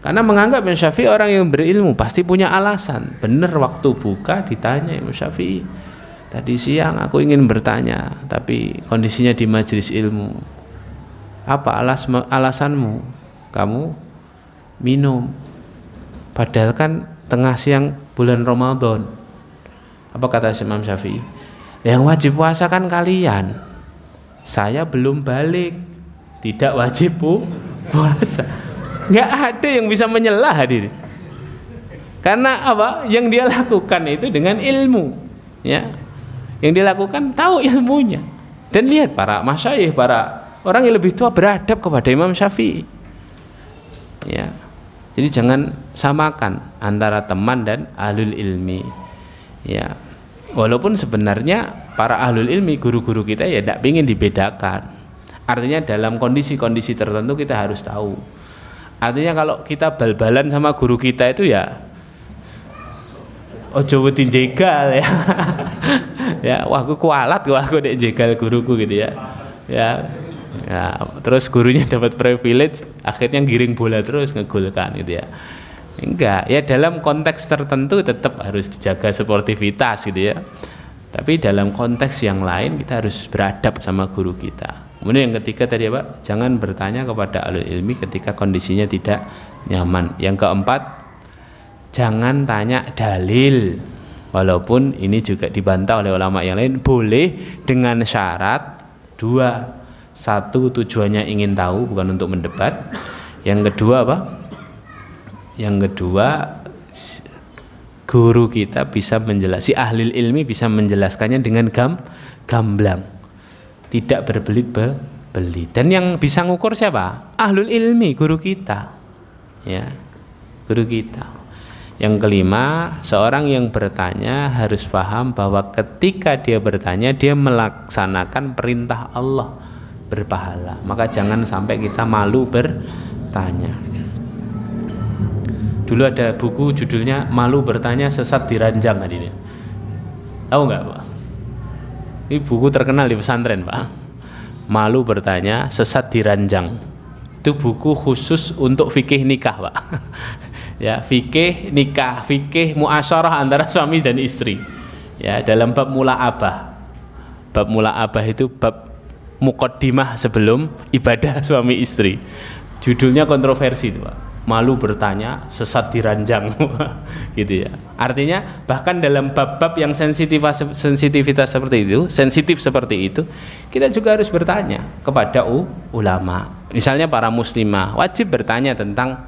Karena menganggap Imam Syafi'i orang yang berilmu pasti punya alasan. Benar waktu buka ditanya Imam Syafi'i, tadi siang aku ingin bertanya, tapi kondisinya di majelis ilmu. Apa alasanmu? Kamu minum. Padahal kan tengah siang bulan Ramadan. Apa kata Imam Syafi'i? Yang wajib puasa kan kalian. Saya belum balik, tidak wajib puasa. Nggak ada yang bisa menyela hadirin. Karena apa? Yang dia lakukan itu dengan ilmu, ya. Yang dia lakukan tahu ilmunya. Dan lihat para masyayikh, para orang yang lebih tua beradab kepada Imam Syafi'i. Ya. Jadi jangan samakan antara teman dan ahlul ilmi. Ya. Walaupun sebenarnya para ahlul ilmi, guru-guru kita ya tidak ingin dibedakan. Artinya dalam kondisi-kondisi tertentu kita harus tahu. Artinya kalau kita bal-balan sama guru kita itu ya ojo wedi jegal ya. Ya, wah aku kualat aku dek jegal guruku gitu ya. Ya. Ya, terus gurunya dapat privilege, akhirnya giring bola terus ngegolkan gitu ya. Enggak, ya dalam konteks tertentu tetap harus dijaga sportivitas gitu ya. Tapi dalam konteks yang lain kita harus beradab sama guru kita. Kemudian yang ketiga tadi apa? Jangan bertanya kepada ahlul ilmi ketika kondisinya tidak nyaman. Yang keempat, jangan tanya dalil. Walaupun ini juga dibantah oleh ulama yang lain, boleh dengan syarat dua. Satu, tujuannya ingin tahu, bukan untuk mendebat. Yang kedua apa? Yang kedua, guru kita bisa menjelaskan, si ahli ilmi bisa menjelaskannya dengan gamblang, tidak berbelit-belit. Dan yang bisa ngukur siapa? Ahlul ilmi, guru kita, ya, guru kita. Yang kelima, seorang yang bertanya harus paham bahwa ketika dia bertanya, dia melaksanakan perintah Allah, berpahala. Maka jangan sampai kita malu bertanya. Dulu ada buku judulnya Malu Bertanya Sesat di Ranjang, hadirin. Tahu nggak, Pak? Ini buku terkenal di pesantren, Pak. Malu Bertanya Sesat di Ranjang. Itu buku khusus untuk fikih nikah, Pak. Ya, fikih nikah, fikih muasyarah antara suami dan istri. Ya, dalam bab mula'abah. Bab mula'abah itu bab muqaddimah sebelum ibadah suami istri. Judulnya kontroversi itu, Pak. Malu bertanya sesat di ranjang. Gitu ya. Artinya bahkan dalam bab-bab yang sensitivitas seperti itu, sensitif seperti itu, kita juga harus bertanya kepada ulama. Misalnya para muslimah wajib bertanya tentang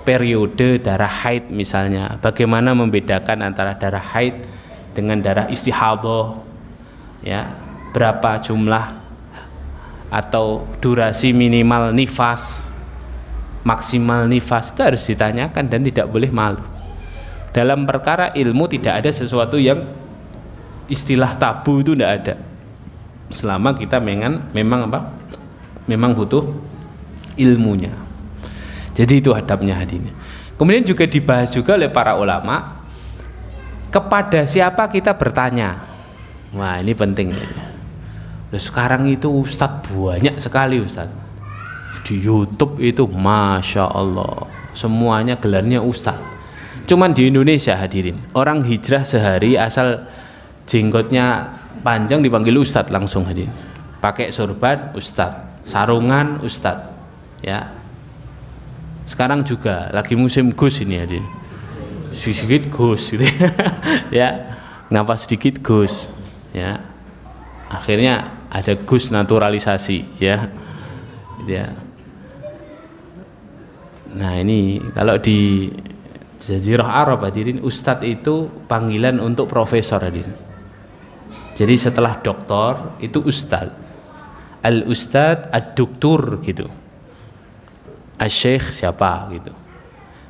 periode darah haid misalnya. Bagaimana membedakan antara darah haid dengan darah istihadah? Ya, berapa jumlah atau durasi minimal nifas, maksimal nifas, itu harus ditanyakan dan tidak boleh malu. Dalam perkara ilmu tidak ada sesuatu yang istilah tabu, itu tidak ada. Selama kita memang butuh ilmunya. Jadi itu adabnya hadirin. Kemudian juga dibahas juga oleh para ulama, kepada siapa kita bertanya. Wah, ini penting. Sekarang itu ustadz banyak sekali, ustadz di YouTube itu, masya Allah, semuanya gelarnya ustadz. Cuman di Indonesia hadirin, orang hijrah sehari asal jenggotnya panjang dipanggil ustadz langsung hadirin. Pakai sorban ustadz, sarungan ustadz. Ya, sekarang juga lagi musim Gus ini hadirin. Sedikit Gus gitu. Ya, ngapa sedikit Gus? Ya, akhirnya ada Gus naturalisasi, ya. Ya. Nah, ini kalau di Jazirah Arab hadirin, ustadz itu panggilan untuk profesor hadirin. Jadi setelah doktor itu ustadz, al ustadz, ad doktur gitu, asy-syekh siapa gitu.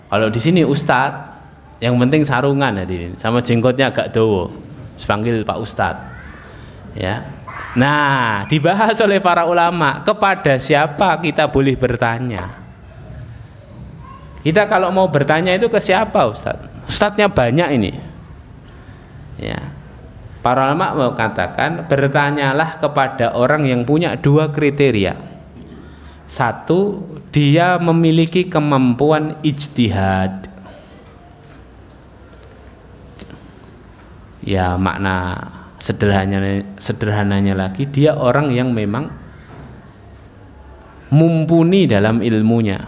Kalau di sini ustadz, yang penting sarungan hadirin, sama jenggotnya agak dawa, dipanggil Pak Ustadz. Ya, Nah, dibahas oleh para ulama, kepada siapa kita boleh bertanya. Kita kalau mau bertanya itu ke siapa, Ustadz? Ustadznya banyak ini. Ya. Para ulama mengatakan bertanyalah kepada orang yang punya dua kriteria. Satu, dia memiliki kemampuan ijtihad. Ya, makna sederhananya lagi, dia orang yang memang mumpuni dalam ilmunya.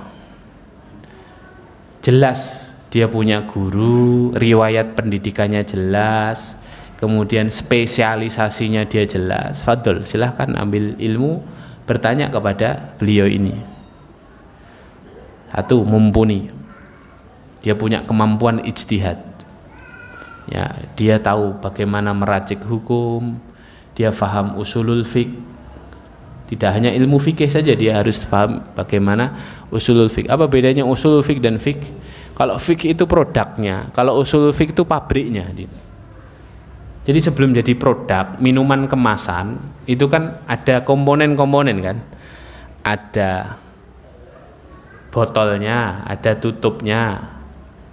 Jelas dia punya guru, riwayat pendidikannya jelas, kemudian spesialisasinya dia jelas. Fadol, silahkan ambil ilmu, bertanya kepada beliau ini. Satu, mumpuni, dia punya kemampuan ijtihad. Ya, dia tahu bagaimana meracik hukum, dia faham usulul fiqh. Tidak hanya ilmu fikih saja, dia harus paham bagaimana usulul fiqh. Apa bedanya usulul fiqh dan fiqh? Kalau fiqh itu produknya, kalau usulul fiqh itu pabriknya. Jadi sebelum jadi produk, minuman kemasan itu kan ada komponen-komponen kan. Ada botolnya, ada tutupnya,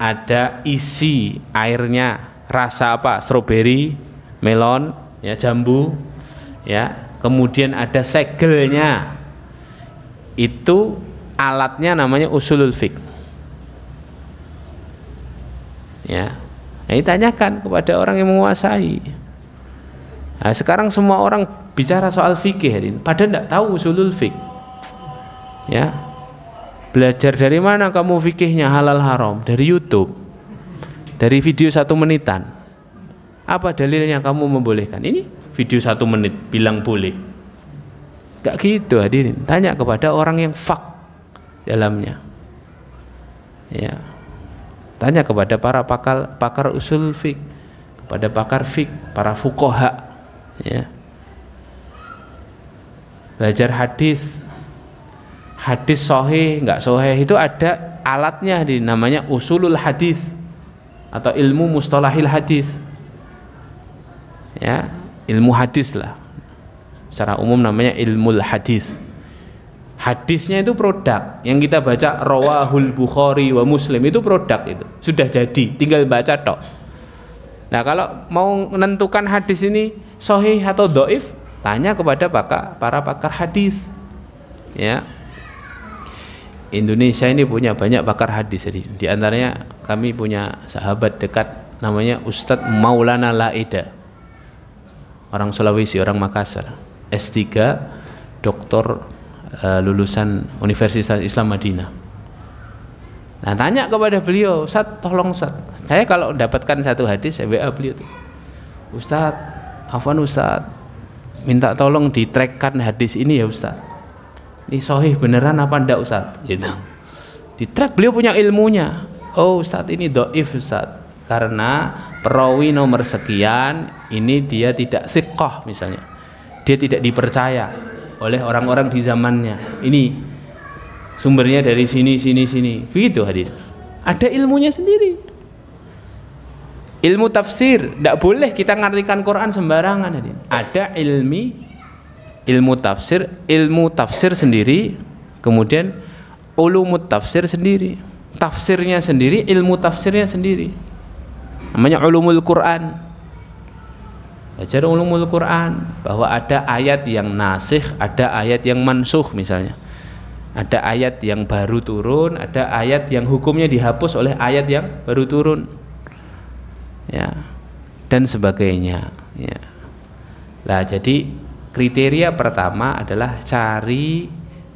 ada isi airnya, rasa apa? Stroberi, melon, ya, jambu, ya. Kemudian ada segelnya. Itu alatnya namanya usulul fiqh. Ya. Nah, ini tanyakan kepada orang yang menguasai. Nah, sekarang semua orang bicara soal fikih, padahal tidak tahu usulul fiqh. Ya. Belajar dari mana kamu fikihnya halal haram? Dari YouTube. Dari video 1 menitan. Apa dalilnya kamu membolehkan? Ini video 1 menit bilang boleh. Gak gitu hadirin. Tanya kepada orang yang faq dalamnya. Ya. Tanya kepada para pakar usul fiqh, kepada pakar fiqh, para fuqaha. Ya. Belajar hadis. Hadis sahih, enggak sahih itu ada alatnya, namanya usulul hadis atau ilmu mustalahil hadis. Ya, ilmu hadis lah. Secara umum namanya ilmul hadis. Hadisnya itu produk. Yang kita baca rawahul Bukhari wa Muslim itu produk itu. Sudah jadi, tinggal baca tok. Nah, kalau mau menentukan hadis ini sahih atau dhaif, tanya kepada para pakar hadis. Ya. Indonesia ini punya banyak pakar hadis. Di antaranya kami punya sahabat dekat namanya Ustadz Maulana Laida, orang Sulawesi, orang Makassar, S3, doktor, lulusan Universitas Islam Madinah. Nah, tanya kepada beliau, Ustadz, tolong Ustadz, saya kalau dapatkan satu hadis, saya WA beliau tuh, Ustadz, afwan Ustadz, minta tolong ditrekkan hadis ini ya Ustadz. Ini sahih beneran apa enggak Ustaz? Gitu. Di track beliau punya ilmunya. Oh Ustaz, ini dhaif Ustaz. Karena perawi nomor sekian ini dia tidak thiqah misalnya. Dia tidak dipercaya oleh orang-orang di zamannya. Ini sumbernya dari sini. Begitu hadir. Ada ilmunya sendiri. Ilmu tafsir, tidak boleh kita ngartikan Quran sembarangan hadir. Ada ilmu tafsir sendiri, kemudian ulumut tafsir sendiri, tafsirnya sendiri, ilmu tafsirnya sendiri, namanya ulumul Quran. Belajar ulumul Quran, bahwa ada ayat yang nasikh, ada ayat yang mansukh misalnya, ada ayat yang baru turun, ada ayat yang hukumnya dihapus oleh ayat yang baru turun, ya, dan sebagainya, ya. Lah jadi kriteria pertama adalah cari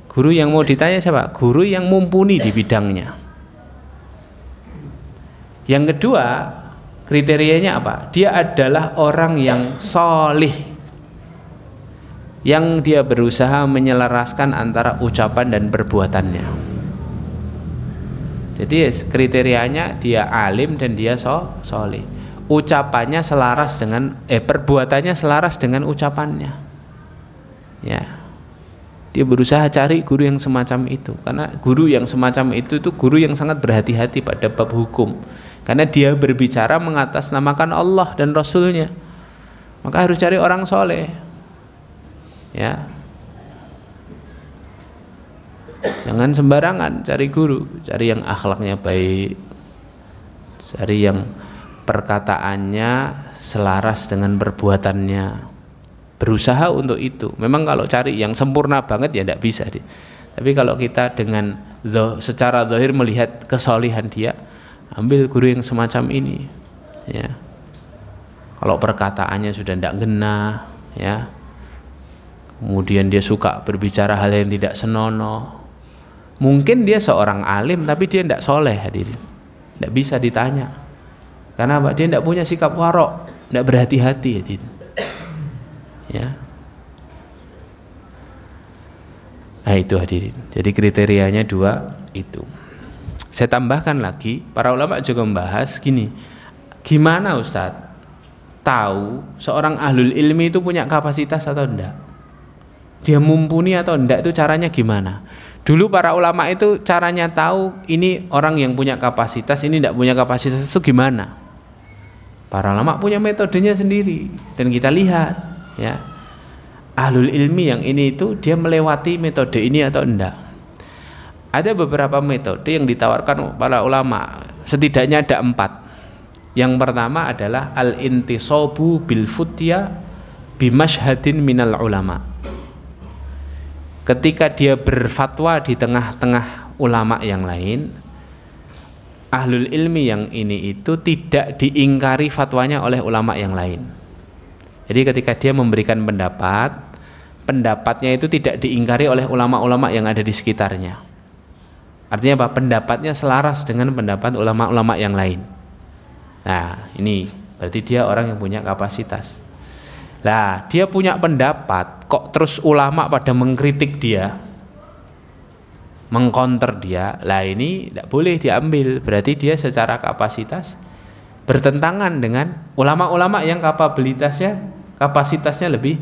guru yang mau ditanya siapa? Guru yang mumpuni di bidangnya. Yang kedua, kriterianya apa? Dia adalah orang yang solih, yang dia berusaha menyelaraskan antara ucapan dan perbuatannya. Jadi kriterianya dia alim dan dia solih. Ucapannya selaras dengan perbuatannya selaras dengan ucapannya. Ya, dia berusaha cari guru yang semacam itu, karena guru yang semacam itu guru yang sangat berhati-hati pada bab hukum, karena dia berbicara mengatasnamakan Allah dan Rasulnya, maka harus cari orang soleh. Ya. Jangan sembarangan cari guru, cari yang akhlaknya baik, cari yang perkataannya selaras dengan perbuatannya. Berusaha untuk itu. Memang kalau cari yang sempurna banget ya tidak bisa. Tapi kalau kita dengan secara zahir melihat kesolihan dia, ambil guru yang semacam ini. Ya. Kalau perkataannya sudah tidak ngena, ya, kemudian dia suka berbicara hal yang tidak senonoh. Mungkin dia seorang alim tapi dia tidak soleh, hadirin. Tidak bisa ditanya. Karena apa? Dia tidak punya sikap warok, tidak berhati-hati, hadirin. Ya. Nah itu hadirin. Jadi kriterianya dua itu. Saya tambahkan lagi, para ulama juga membahas gini. Gimana Ustadz tahu seorang ahlul ilmi itu punya kapasitas atau enggak? Dia mumpuni atau enggak, itu caranya gimana? Dulu para ulama itu caranya tahu ini orang yang punya kapasitas, ini enggak punya kapasitas itu gimana? Para ulama punya metodenya sendiri dan kita lihat, ya. Ahlul ilmi yang ini itu dia melewati metode ini atau enggak? Ada beberapa metode yang ditawarkan para ulama, setidaknya ada 4. Yang pertama adalah al-intisabu bil futya bimashhadin minal ulama. Ketika dia berfatwa di tengah-tengah ulama yang lain, ahlul ilmi yang ini itu tidak diingkari fatwanya oleh ulama yang lain. Jadi ketika dia memberikan pendapat, pendapatnya itu tidak diingkari oleh ulama-ulama yang ada di sekitarnya. Artinya apa? Pendapatnya selaras dengan pendapat ulama-ulama yang lain. Nah, ini berarti dia orang yang punya kapasitas. Lah, dia punya pendapat, kok terus ulama pada mengkritik dia, mengcounter dia. Lah, ini tidak boleh diambil. Berarti dia secara kapasitas bertentangan dengan ulama-ulama yang kapasitasnya lebih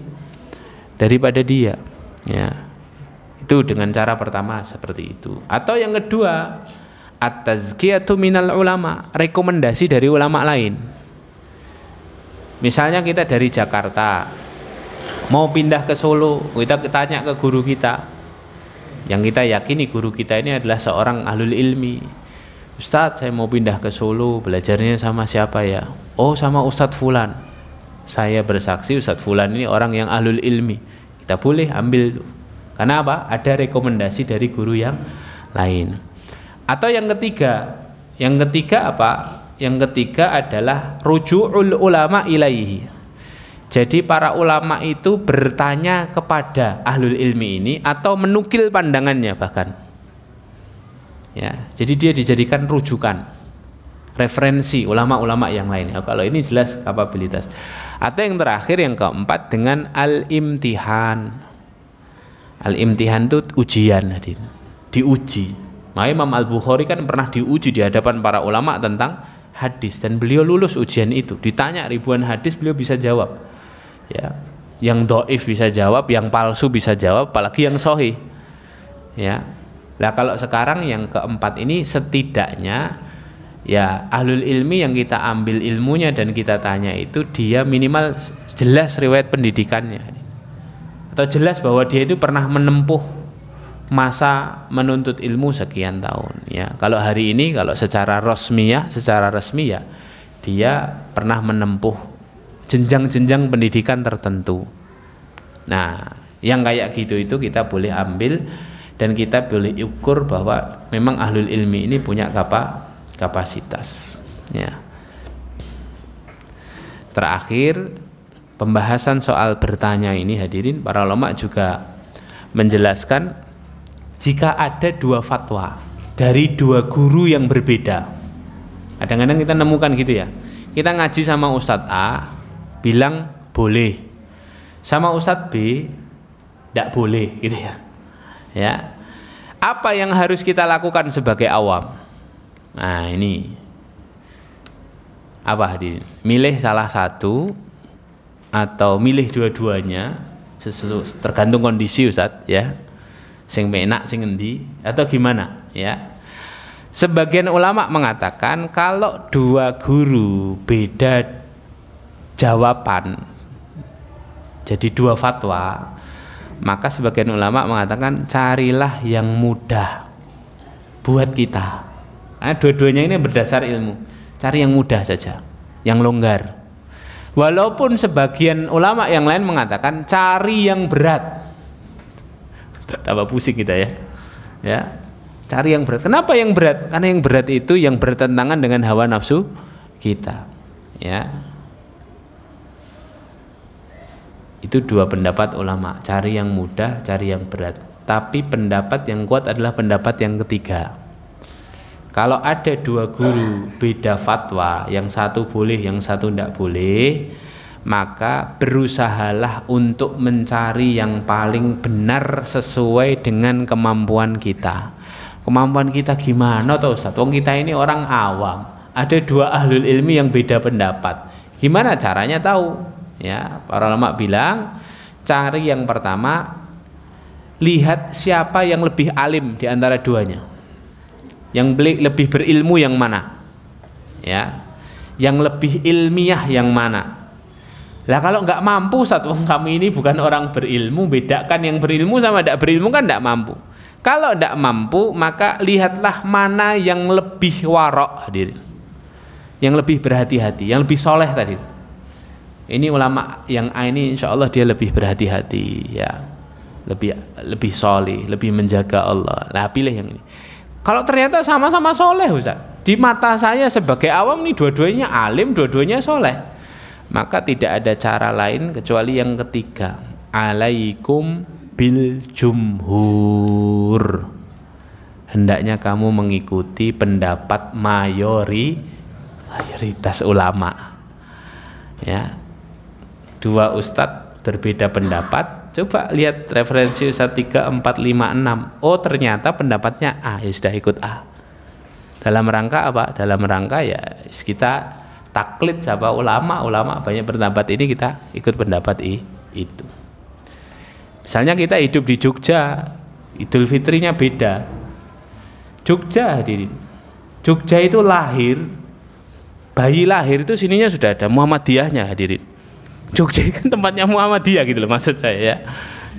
daripada dia. Ya. Itu dengan cara pertama seperti itu. Atau yang kedua, at-tazkiyatu minal ulama, rekomendasi dari ulama lain. Misalnya kita dari Jakarta mau pindah ke Solo, kita tanya ke guru kita yang kita yakini guru kita ini adalah seorang ahlul ilmi. Ustadz, saya mau pindah ke Solo, belajarnya sama siapa ya? Oh, sama Ustadz Fulan. Saya bersaksi Ustadz Fulan ini orang yang ahlul ilmi. Kita boleh ambil itu. Karena apa? Ada rekomendasi dari guru yang lain. Atau yang ketiga apa? Yang ketiga adalah ruju'ul ulama ilaihi. Jadi para ulama itu bertanya kepada ahlul ilmi ini atau menukil pandangannya bahkan. Ya, jadi dia dijadikan rujukan, referensi ulama-ulama yang lain. Ya, kalau ini jelas kapabilitas. Atau yang terakhir, yang keempat dengan al-imtihan. Al-imtihan itu ujian, hadir. Diuji. Maka Imam Al-Bukhari kan pernah diuji di hadapan para ulama tentang hadis dan beliau lulus ujian itu. Ditanya ribuan hadis beliau bisa jawab. Ya, yang dhaif bisa jawab, yang palsu bisa jawab, apalagi yang sahih. Ya. Nah, kalau sekarang yang keempat ini setidaknya ya ahlul ilmi yang kita ambil ilmunya dan kita tanya itu dia minimal jelas riwayat pendidikannya. Atau jelas bahwa dia itu pernah menempuh masa menuntut ilmu sekian tahun, ya. Kalau hari ini kalau secara resmi ya dia pernah menempuh jenjang-jenjang pendidikan tertentu. Nah, yang kayak gitu itu kita boleh ambil dan kita boleh ukur bahwa memang ahlul ilmi ini punya kapasitas, ya. Terakhir, pembahasan soal bertanya ini hadirin, para ulama juga menjelaskan jika ada 2 fatwa dari 2 guru yang berbeda. Kadang-kadang kita nemukan gitu ya. Kita ngaji sama Ustadz A, bilang boleh. Sama Ustadz B, tidak boleh gitu ya. Ya. Apa yang harus kita lakukan sebagai awam? Nah, ini. Apa hadirin? Milih salah satu atau milih dua-duanya, tergantung kondisi Ustadz ya. Sing penak sing endi atau gimana ya. Sebagian ulama mengatakan kalau 2 guru beda jawaban, jadi 2 fatwa, Maka sebagian ulama mengatakan carilah yang mudah buat kita. Dua-duanya ini berdasar ilmu. Cari yang mudah saja, yang longgar. Walaupun sebagian ulama yang lain mengatakan cari yang berat. Tambah pusing kita ya. Ya, cari yang berat. Kenapa yang berat? Karena yang berat itu yang bertentangan dengan hawa nafsu kita. Ya. Itu dua pendapat ulama, cari yang mudah, cari yang berat. Tapi pendapat yang kuat adalah pendapat yang ketiga. Kalau ada dua guru beda fatwa, yang satu boleh, yang satu tidak boleh, maka berusahalah untuk mencari yang paling benar sesuai dengan kemampuan kita. Kemampuan kita gimana toh Ustaz? Wong kita ini orang awam. Ada dua ahlul ilmi yang beda pendapat. Gimana caranya tahu? Ya, para ulama bilang cari yang pertama, lihat siapa yang lebih alim di antara duanya, yang lebih berilmu yang mana, ya, yang lebih ilmiah yang mana. Lah kalau nggak mampu, satu kami ini bukan orang berilmu, bedakan yang berilmu sama tidak berilmu kan tidak mampu. Kalau tidak mampu, maka lihatlah mana yang lebih warok, hadirin, yang lebih berhati-hati, yang lebih soleh tadi. Ini ulama yang ini insya Allah dia lebih berhati-hati, ya, lebih soleh, lebih menjaga Allah. Nah pilih yang ini. Kalau ternyata sama-sama soleh Ustaz, di mata saya sebagai awam nih dua-duanya alim, dua-duanya soleh, maka tidak ada cara lain kecuali yang ketiga, alaikum bil jumhur. Hendaknya kamu mengikuti pendapat mayoritas ulama. Ya. Dua ustadz berbeda pendapat, coba lihat referensi ustadz 3, 4, 5, 6. Oh ternyata pendapatnya A, ya sudah ikut A. Dalam rangka apa? Dalam rangka ya kita taklid sama ulama banyak pendapat ini, kita ikut pendapat itu. Misalnya kita hidup di Jogja, Idul Fitrinya beda. Jogja hadirin, Jogja itu lahir, bayi lahir itu sininya sudah ada Muhammadiyahnya hadirin. Jogja kan tempatnya Muhammadiyah gitu loh maksud saya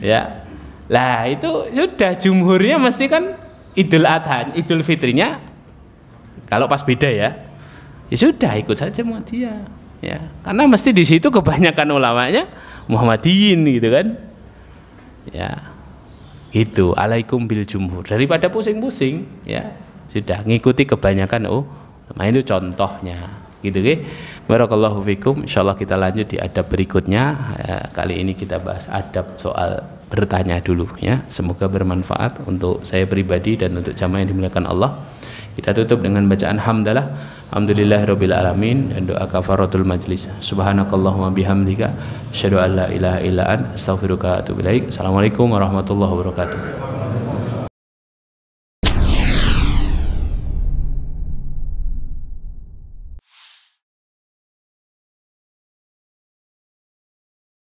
ya. Lah itu sudah jumhurnya mesti kan Idul Adha, Idul Fitrinya kalau pas beda ya sudah ikut saja Muhammadiyah ya. Karena mesti di situ kebanyakan ulamanya Muhammadiyin gitu kan. Ya. Gitu, alaikum bil jumhur. Daripada pusing-pusing ya, sudah ngikuti kebanyakan itu contohnya. Gitu ke. Barakallahu fikum. Insyaallah kita lanjut di adab berikutnya. Kali ini kita bahas adab soal bertanya dulu ya. Semoga bermanfaat untuk saya pribadi dan untuk jamaah yang dimuliakan Allah. Kita tutup dengan bacaan hamdalah. Alhamdulillahirabbil alamin dan doa kafaratul majlis. Subhanakallahumma bihamdika asyhadu an la ilaha illa anta astaghfiruka wa atubu ilaik. Assalamualaikum warahmatullahi wabarakatuh.